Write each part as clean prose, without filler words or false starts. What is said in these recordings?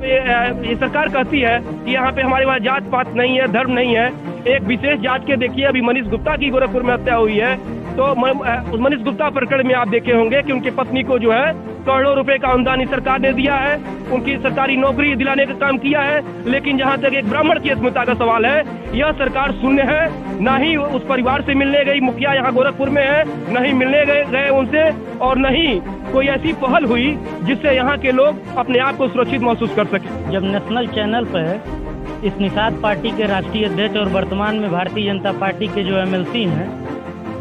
ये सरकार कहती है कि यहाँ पे हमारे वहाँ जात पात नहीं है, धर्म नहीं है। एक विशेष जात के देखिए, अभी मनीष गुप्ता की गोरखपुर में हत्या हुई है, तो उस मनीष गुप्ता प्रकरण में आप देखे होंगे कि उनकी पत्नी को जो है करोड़ों रुपए का अनुदान सरकार ने दिया है, उनकी सरकारी नौकरी दिलाने का काम किया है। लेकिन जहां तक एक ब्राह्मण की अस्मिता का सवाल है, यह सरकार शून्य है। ना ही उस परिवार से मिलने गई, मुखिया यहाँ गोरखपुर में है, न ही मिलने गए उनसे, और न ही कोई ऐसी पहल हुई जिससे यहाँ के लोग अपने आप को सुरक्षित महसूस कर सके। जब नेशनल चैनल पर इस निषाद पार्टी के राष्ट्रीय अध्यक्ष और वर्तमान में भारतीय जनता पार्टी के जो MLC हैं,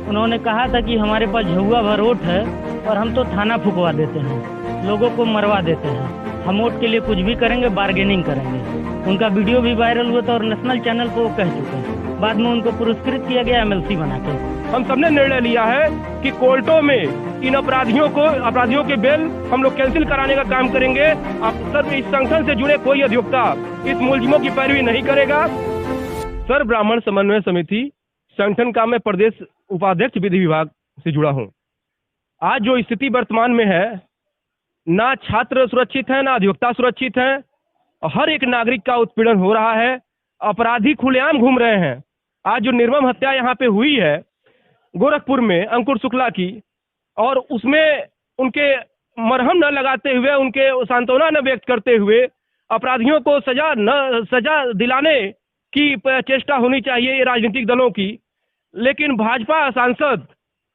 उन्होंने कहा था कि हमारे पास झुआ भर वोट है और हम तो थाना फुकवा देते हैं, लोगों को मरवा देते हैं, हम वोट के लिए कुछ भी करेंगे, बार्गेनिंग करेंगे। उनका वीडियो भी वायरल हुआ था और नेशनल चैनल पर वो कह चुके हैं। बाद में उनको पुरस्कृत किया गया MLC बना के। हम सबने निर्णय लिया है कि कोर्टों में इन अपराधियों के बेल हम लोग कैंसिल कराने का काम करेंगे। सर, इस संगठन से जुड़े कोई अधिवक्ता इस मुलजिमों की पैरवी नहीं करेगा। सर, ब्राह्मण समन्वय समिति संगठन का मैं प्रदेश उपाध्यक्ष विधि विभाग से जुड़ा हूँ। आज जो स्थिति वर्तमान में है, ना छात्र सुरक्षित है, ना अधिवक्ता सुरक्षित है, हर एक नागरिक का उत्पीड़न हो रहा है, अपराधी खुलेआम घूम रहे हैं। आज जो निर्मम हत्या यहाँ पे हुई है गोरखपुर में अंकुर शुक्ला की, और उसमें उनके मरहम न लगाते हुए, उनके सांत्वना न व्यक्त करते हुए अपराधियों को सजा दिलाने की चेष्टा होनी चाहिए राजनीतिक दलों की। लेकिन भाजपा सांसद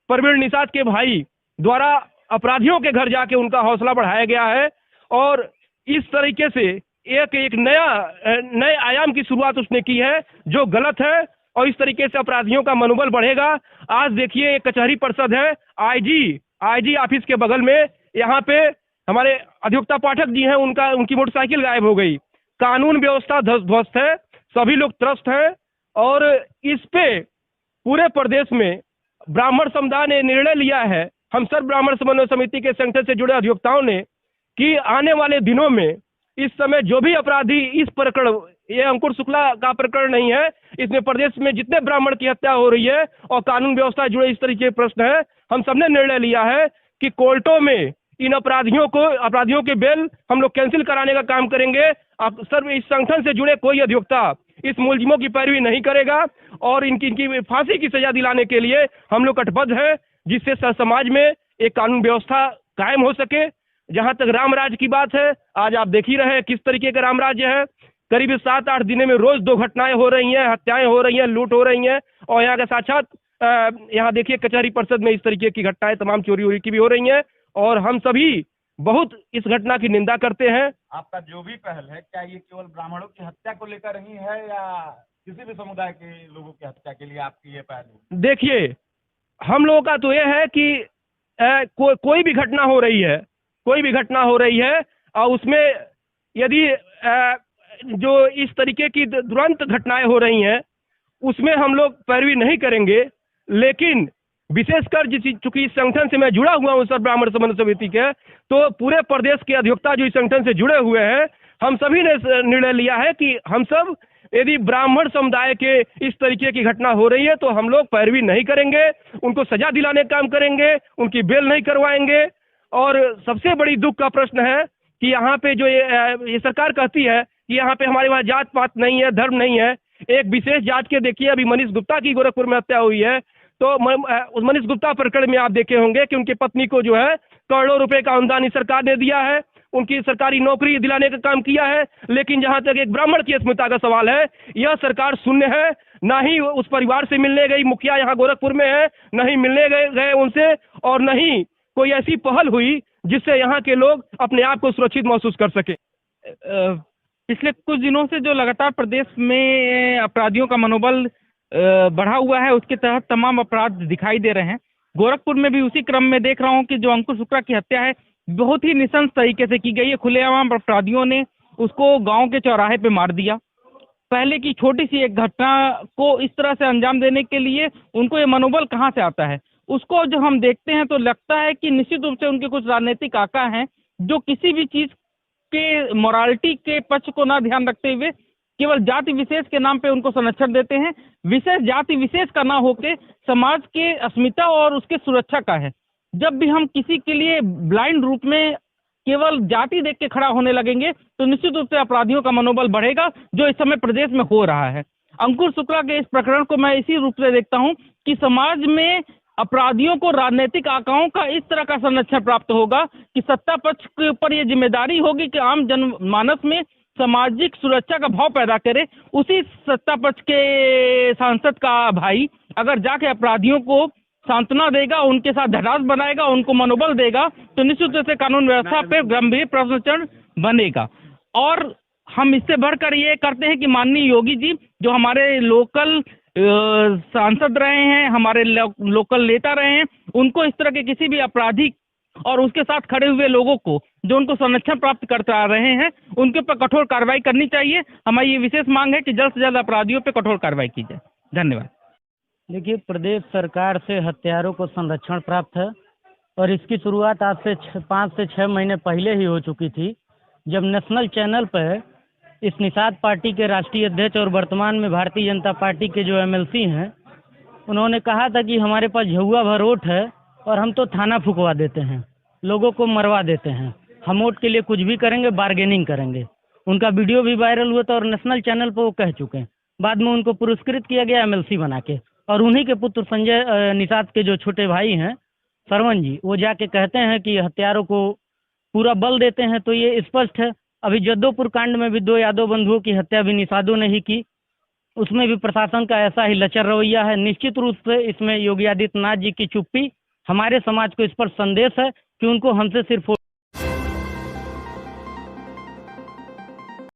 परवीन निषाद के भाई द्वारा अपराधियों के घर जाके उनका हौसला बढ़ाया गया है, और इस तरीके से एक नए आयाम की शुरुआत उसने की है जो गलत है, और इस तरीके से अपराधियों का मनोबल बढ़ेगा। आज देखिए, एक कचहरी परिषद है, आईजी ऑफिस के बगल में, यहाँ पे हमारे अधिवक्ता पाठक जी हैं, उनकी मोटरसाइकिल गायब हो गई। कानून व्यवस्था ध्वस्त है, सभी लोग त्रस्त हैं, और इस पे पूरे प्रदेश में ब्राह्मण समुदाय ने निर्णय लिया है, हम सर्व ब्राह्मण समन्वय समिति के संगठन से जुड़े अधिवक्ताओं ने, कि आने वाले दिनों में इस समय जो भी अपराधी इस प्रकरण, ये अंकुर शुक्ला का प्रकरण नहीं है, इसमें प्रदेश में जितने ब्राह्मण की हत्या हो रही है और कानून व्यवस्था जुड़े इस तरीके के प्रश्न है, हम सबने निर्णय लिया है कि कोर्टों में इन अपराधियों के बेल हम लोग कैंसिल कराने का काम करेंगे। अब सर, इस संगठन से जुड़े कोई अधिवक्ता इस मुलजिमों की पैरवी नहीं करेगा, और इनकी फांसी की सजा दिलाने के लिए हम लोग कटिबद्ध हैं, जिससे समाज में एक कानून व्यवस्था कायम हो सके। जहां तक राम राज्य की बात है, आज आप देख ही रहे हैं किस तरीके का राम राज्य है। करीब 7-8 दिनों में रोज 2 घटनाएं हो रही हैं, हत्याएं हो रही हैं, लूट हो रही हैं, और यहाँ का साक्षात यहाँ देखिए कचहरी परिषद में इस तरीके की घटनाएं तमाम चोरी की भी हो रही हैं, और हम सभी बहुत इस घटना की निंदा करते हैं। आपका जो भी पहल है, क्या ये केवल ब्राह्मणों की हत्या को लेकर ही है या किसी भी समुदाय के लोगों की हत्या के लिए आपकी ये पहल है? देखिए, हम लोगों का तो यह है कि कोई भी घटना हो रही है और उसमें यदि जो इस तरीके की दुरंत घटनाएं हो रही हैं, उसमें हम लोग पैरवी नहीं करेंगे। लेकिन विशेषकर चूंकि इस संगठन से मैं जुड़ा हुआ हूँ, सर्व ब्राह्मण समन्वय समिति के, तो पूरे प्रदेश के अधिवक्ता जो इस संगठन से जुड़े हुए हैं, हम सभी ने निर्णय लिया है कि हम सब, यदि ब्राह्मण समुदाय के इस तरीके की घटना हो रही है तो हम लोग पैरवी नहीं करेंगे, उनको सजा दिलाने का काम करेंगे, उनकी बेल नहीं करवाएंगे। और सबसे बड़ी दुख का प्रश्न है कि यहाँ पे जो ये सरकार कहती है कि यहाँ पे हमारे वहाँ जात पात नहीं है, धर्म नहीं है। एक विशेष जात के देखिए, अभी मनीष गुप्ता की गोरखपुर में हत्या हुई है, तो उस मनीष गुप्ता प्रकरण में आप देखे होंगे कि उनकी पत्नी को जो है करोड़ों रुपए का अनुदान सरकार ने दिया है, उनकी सरकारी नौकरी दिलाने का काम किया है। लेकिन जहां तक एक ब्राह्मण की अस्मिता का सवाल है, यह सरकार शून्य है। ना ही उस परिवार से मिलने गई, मुखिया यहाँ गोरखपुर में है, न ही मिलने गए उनसे, और न ही कोई ऐसी पहल हुई जिससे यहाँ के लोग अपने आप को सुरक्षित महसूस कर सके। पिछले कुछ दिनों से जो लगातार प्रदेश में अपराधियों का मनोबल बढ़ा हुआ है, उसके तहत तमाम अपराध दिखाई दे रहे हैं। गोरखपुर में भी उसी क्रम में देख रहा हूं कि जो अंकुर शुक्ला की हत्या है, बहुत ही नृशंस तरीके से की गई है। खुलेआम अपराधियों ने उसको गांव के चौराहे पे मार दिया। पहले की छोटी सी एक घटना को इस तरह से अंजाम देने के लिए उनको ये मनोबल कहाँ से आता है? उसको जब हम देखते हैं तो लगता है कि निश्चित रूप से उनके कुछ राजनीतिक आका हैं जो किसी भी चीज के मोरालिटी के पक्ष को ना ध्यान रखते हुए केवल जाति विशेष के नाम पे उनको संरक्षण देते हैं। विशेष जाति विशेष का ना होके समाज के अस्मिता और उसके सुरक्षा का है। जब भी हम किसी के लिए ब्लाइंड रूप में केवल जाति देख के खड़ा होने लगेंगे तो निश्चित रूप से अपराधियों का मनोबल बढ़ेगा, जो इस समय प्रदेश में हो रहा है। अंकुर शुक्ला के इस प्रकरण को मैं इसी रूप से देखता हूं कि समाज में अपराधियों को राजनीतिक आकाओं का इस तरह का संरक्षण प्राप्त होगा कि सत्ता पक्ष के ऊपर ये जिम्मेदारी होगी कि आम जनमानस में सामाजिक सुरक्षा का भाव पैदा करे। उसी सत्ता पक्ष के सांसद का भाई अगर जाके अपराधियों को सांत्वना देगा, उनके साथ ढाढ़स बनाएगा, उनको मनोबल देगा, तो निश्चित रूप से कानून व्यवस्था पे गंभीर प्रश्न चिन्ह बनेगा। और हम इससे बढ़कर ये करते हैं कि माननीय योगी जी जो हमारे लोकल सांसद रहे हैं, हमारे लोकल नेता रहे हैं, उनको इस तरह के किसी भी अपराधी और उसके साथ खड़े हुए लोगों को जो उनको संरक्षण प्राप्त करता रहे हैं, उनके ऊपर कठोर कार्रवाई करनी चाहिए। हमारी ये विशेष मांग है कि जल्द से जल्द अपराधियों पर कठोर कार्रवाई की जाए। धन्यवाद। देखिए, प्रदेश सरकार से हत्यारों को संरक्षण प्राप्त है और इसकी शुरुआत आज से 5 से 6 महीने पहले ही हो चुकी थी, जब नेशनल चैनल पर इस निषाद पार्टी के राष्ट्रीय अध्यक्ष और वर्तमान में भारतीय जनता पार्टी के जो एमएलसी हैं, उन्होंने कहा था कि हमारे पास झुआ भर वोट है और हम तो थाना फुकवा देते हैं, लोगों को मरवा देते हैं, हम वोट के लिए कुछ भी करेंगे, बार्गेनिंग करेंगे। उनका वीडियो भी वायरल हुआ था और नेशनल चैनल पर वो कह चुके हैं। बाद में उनको पुरस्कृत किया गया एमएलसी बना के, और उन्हीं के पुत्र संजय निषाद के जो छोटे भाई हैं सरवण जी, वो जाके कहते हैं कि हत्यारों को पूरा बल देते हैं। तो ये स्पष्ट है। अभी जद्दोपुर कांड में भी 2 यादव बंधुओं की हत्या भी निषादों ने ही की, उसमें भी प्रशासन का ऐसा ही लचर रवैया है। निश्चित रूप से इसमें योगी आदित्यनाथ जी की चुप्पी हमारे समाज को इस पर संदेश है कि उनको हमसे सिर्फ